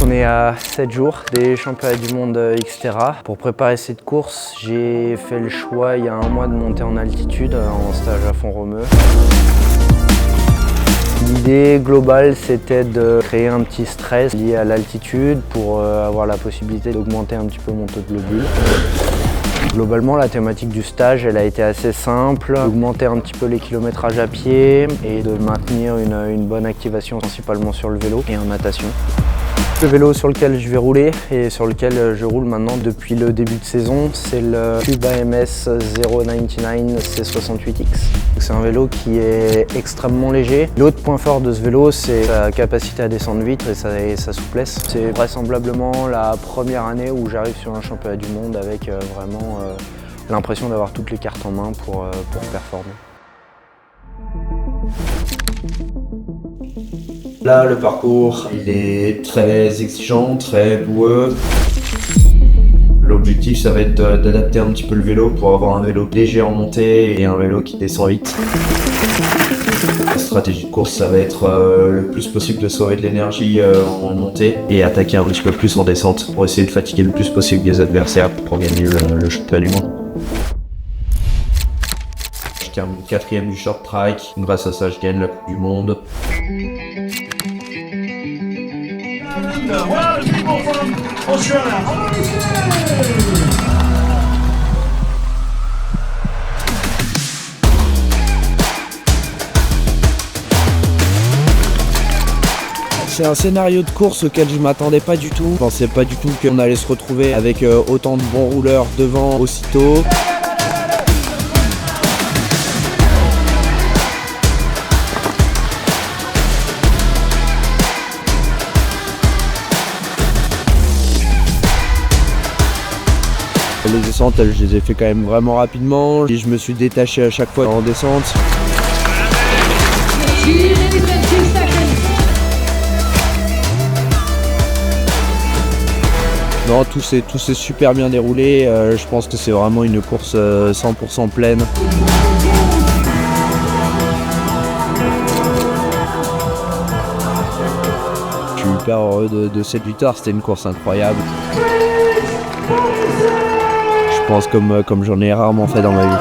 On est à 7 jours des championnats du monde Xterra. Pour préparer cette course, j'ai fait le choix il y a un mois de monter en altitude en stage à Font-Romeu. L'idée globale, c'était de créer un petit stress lié à l'altitude pour avoir la possibilité d'augmenter un petit peu mon taux de globule. Globalement, la thématique du stage, elle a été assez simple, d'augmenter un petit peu les kilométrages à pied et de maintenir une bonne activation principalement sur le vélo et en natation. Le vélo sur lequel je vais rouler et sur lequel je roule maintenant depuis le début de saison, c'est le Cube AMS 099 C68X. C'est un vélo qui est extrêmement léger. L'autre point fort de ce vélo, c'est sa capacité à descendre vite et sa souplesse. C'est vraisemblablement la première année où j'arrive sur un championnat du monde avec vraiment l'impression d'avoir toutes les cartes en main pour performer. Là, le parcours, il est très exigeant, très boueux. L'objectif, ça va être d'adapter un petit peu le vélo pour avoir un vélo léger en montée et un vélo qui descend vite. La stratégie de course, ça va être le plus possible de sauver de l'énergie en montée et attaquer un petit peu plus en descente pour essayer de fatiguer le plus possible les adversaires pour gagner le championnat du monde. Je termine 4e du short track. Grâce à ça, je gagne la Coupe du Monde. C'est un scénario de course auquel je m'attendais pas du tout. Je pensais pas du tout qu'on allait se retrouver avec autant de bons rouleurs devant aussitôt. Les descentes, je les ai fait quand même vraiment rapidement et je me suis détaché à chaque fois en descente. Non, tout s'est super bien déroulé. Je pense que c'est vraiment une course 100% pleine. Je suis hyper heureux de cette victoire, c'était une course incroyable. Je pense comme j'en ai rarement fait dans ma vie.